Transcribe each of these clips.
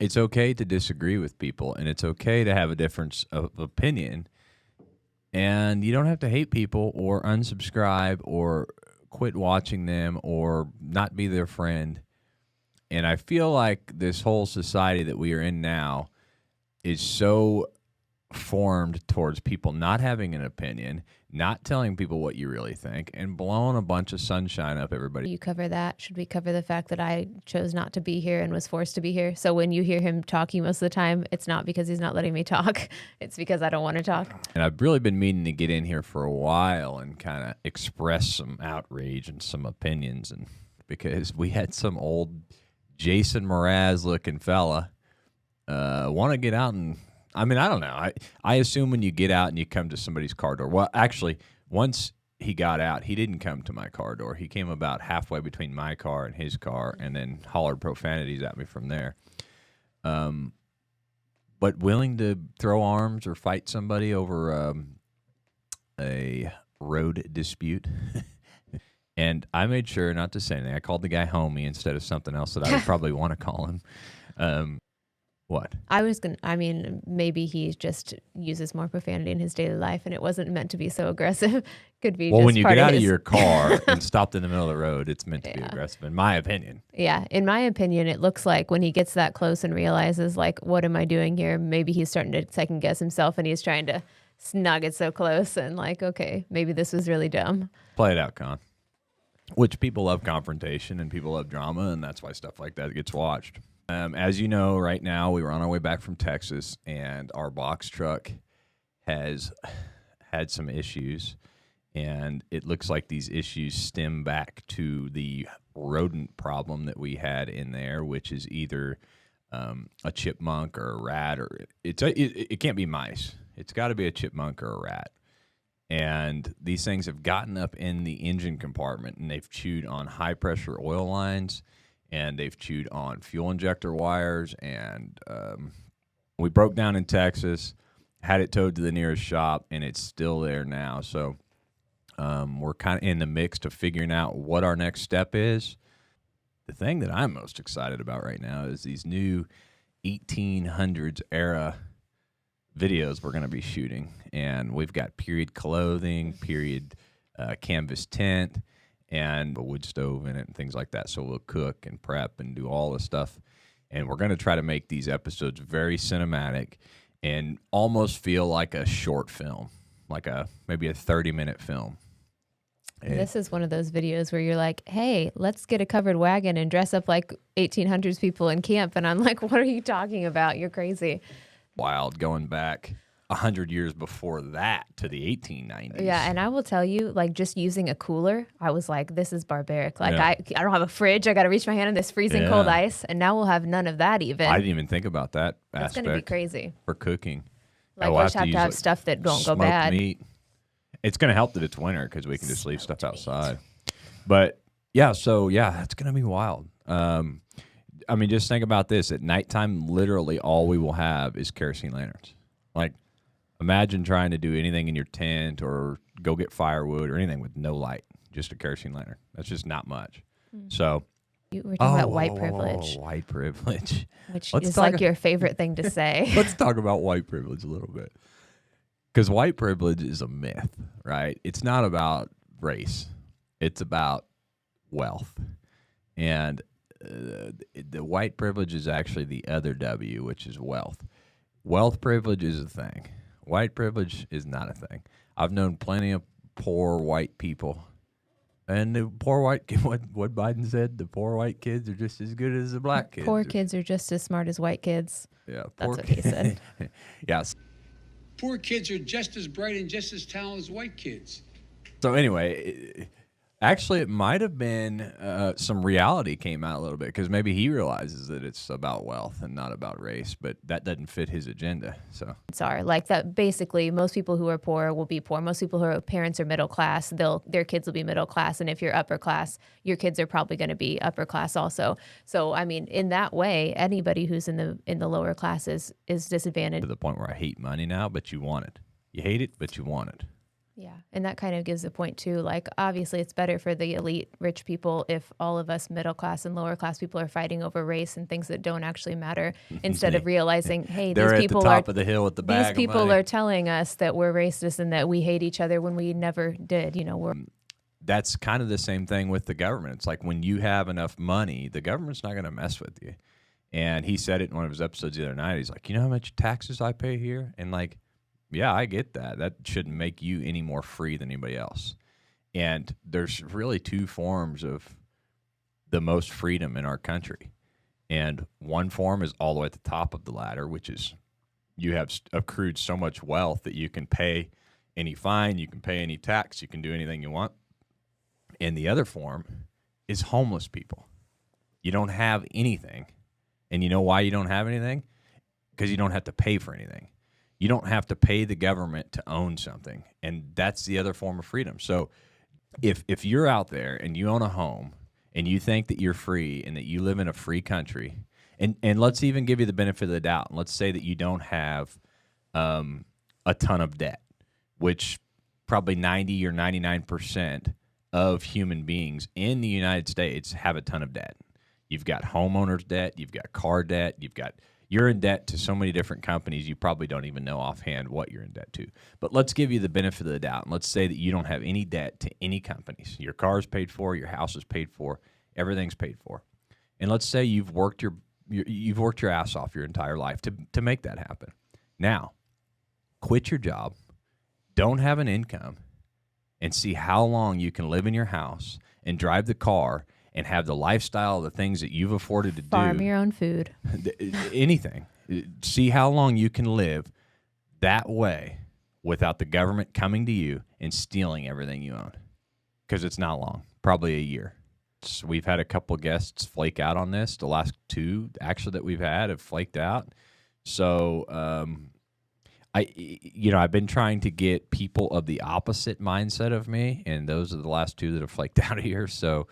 it's okay to disagree with people, and it's okay to have a difference of opinion. And you don't have to hate people or unsubscribe or quit watching them or not be their friend. And I feel like this whole society that we are in now is so formed towards people not having an opinion, not telling people what you really think, and blowing a bunch of sunshine up everybody. You cover that. Should we cover the fact that I chose not to be here and was forced to be here? So when you hear him talking most of the time, it's not because he's not letting me talk. It's because I don't want to talk. And I've really been meaning to get in here for a while and kind of express some outrage and some opinions, and because we had some old Jason Mraz looking fella want to get out and, I mean, I don't know. I assume when you get out and you come to somebody's car door. Well, actually, once he got out, he didn't come to my car door. He came about halfway between my car and his car and then hollered profanities at me from there. But willing to throw arms or fight somebody over a road dispute. And I made sure not to say anything. I called the guy homie instead of something else that I would probably want to call him. What? Maybe he just uses more profanity in his daily life and it wasn't meant to be so aggressive. Could be well, just when you part get out of his... your car and stopped in the middle of the road, it's meant to be aggressive, in my opinion. Yeah, in my opinion, it looks like when he gets that close and realizes, like, what am I doing here? Maybe he's starting to second guess himself and he's trying to snug it so close and like, okay, maybe this was really dumb. Play it out, Con. Which people love confrontation and people love drama, and that's why stuff like that gets watched. As you know, right now, we were on our way back from Texas, and our box truck has had some issues, and it looks like these issues stem back to the rodent problem that we had in there, which is either a chipmunk or a rat, or it can't be mice. It's got to be a chipmunk or a rat. And these things have gotten up in the engine compartment, and they've chewed on high-pressure oil lines, and they've chewed on fuel injector wires, and we broke down in Texas, had it towed to the nearest shop, and it's still there now. So we're kind of in the mix of figuring out what our next step is. The thing that I'm most excited about right now is these new 1800s era videos we're going to be shooting, and we've got period clothing, period canvas tent, and a wood stove in it and things like that. So we'll cook and prep and do all the stuff. And we're going to try to make these episodes very cinematic and almost feel like a short film, like maybe a 30-minute film. And this is one of those videos where you're like, hey, let's get a covered wagon and dress up like 1800s people in camp. And I'm like, what are you talking about? You're crazy. Wild, going back 100 years before that to the 1890s. Yeah, and I will tell you, like, just using a cooler, I was like, this is barbaric. Like, I don't have a fridge. I got to reach my hand in this freezing cold ice, and now we'll have none of that even. I didn't even think about that aspect. It's going to be crazy. For cooking. Like, we just have to have stuff that don't go bad. Meat. It's going to help that it's winter because we can just leave stuff outside. But, yeah, so, yeah, it's going to be wild. I mean, just think about this. At nighttime, literally all we will have is kerosene lanterns. Like, imagine trying to do anything in your tent or go get firewood or anything with no light, just a kerosene lantern. That's just not much. So, we're talking about white privilege. White privilege. Which is like your favorite thing to say. Let's talk about white privilege a little bit. Because white privilege is a myth, right? It's not about race. It's about wealth. And the white privilege is actually the other W, which is wealth. Wealth privilege is a thing. White privilege is not a thing. I've known plenty of poor white people, and the poor white what Biden said, the poor white kids are just as good as the black kids. Poor kids are just as smart as white kids. Yeah, that's what he said. Yes. Poor kids are just as bright and just as talented as white kids. So anyway, actually, it might have been some reality came out a little bit because maybe he realizes that it's about wealth and not about race, but that doesn't fit his agenda. So sorry, like that. Basically, most people who are poor will be poor. Most people who are parents are middle class. Their kids will be middle class, and if you're upper class, your kids are probably going to be upper class also. So I mean, in that way, anybody who's in the lower classes is disadvantaged. To the point where I hate money now, but you want it. You hate it, but you want it. Yeah. And that kind of gives a point too. Like, obviously it's better for the elite rich people if all of us middle class and lower class people are fighting over race and things that don't actually matter, instead of realizing, hey, They're these at people the top are of the hill with the these bag of people money. are telling us that we're racist and that we hate each other when we never did. You know, we're That's kind of the same thing with the government. It's like when you have enough money, the government's not going to mess with you. And he said it in one of his episodes the other night. He's like, you know how much taxes I pay here? And like, yeah, I get that. That shouldn't make you any more free than anybody else. And there's really two forms of the most freedom in our country. And one form is all the way at the top of the ladder, which is you have accrued so much wealth that you can pay any fine, you can pay any tax, you can do anything you want. And the other form is homeless people. You don't have anything. And you know why you don't have anything? Because you don't have to pay for anything. You don't have to pay the government to own something. And that's the other form of freedom. So if you're out there and you own a home and you think that you're free and that you live in a free country, and let's even give you the benefit of the doubt, and let's say that you don't have a ton of debt, which probably 90 or 99% of human beings in the United States have a ton of debt. You've got homeowners debt, you've got car debt, you're in debt to so many different companies you probably don't even know offhand what you're in debt to. But let's give you the benefit of the doubt, and let's say that you don't have any debt to any companies. Your car's paid for, your house is paid for, everything's paid for. And let's say you've worked your ass off your entire life to make that happen. Now, quit your job, don't have an income, and see how long you can live in your house and drive the car and have the lifestyle, the things that you've afforded to farm your own food. Anything. See how long you can live that way without the government coming to you and stealing everything you own. Because it's not long, probably a year. So we've had a couple guests flake out on this. The last two, actually, that we've had have flaked out. So, I've been trying to get people of the opposite mindset of me, and those are the last two that have flaked out of here. So,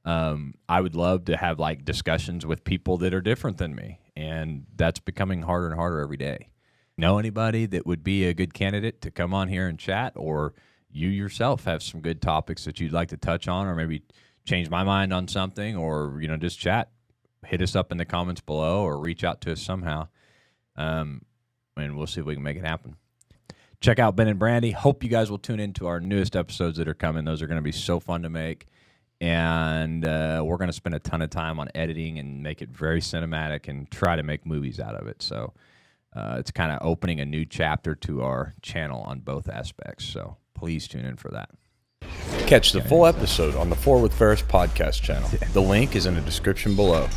I would love to have like discussions with people that are different than me, and that's becoming harder and harder every day. Know anybody that would be a good candidate to come on here and chat, or you yourself have some good topics that you'd like to touch on, or maybe change my mind on something, or just chat? Hit us up in the comments below, or reach out to us somehow, and we'll see if we can make it happen. Check out Ben and Brandy. Hope you guys will tune into our newest episodes that are coming. Those are going to be so fun to make. And we're going to spend a ton of time on editing and make it very cinematic and try to make movies out of it. So it's kind of opening a new chapter to our channel on both aspects. So please tune in for that. Catch the full episode on the Forward with Ferris podcast channel. The link is in the description below.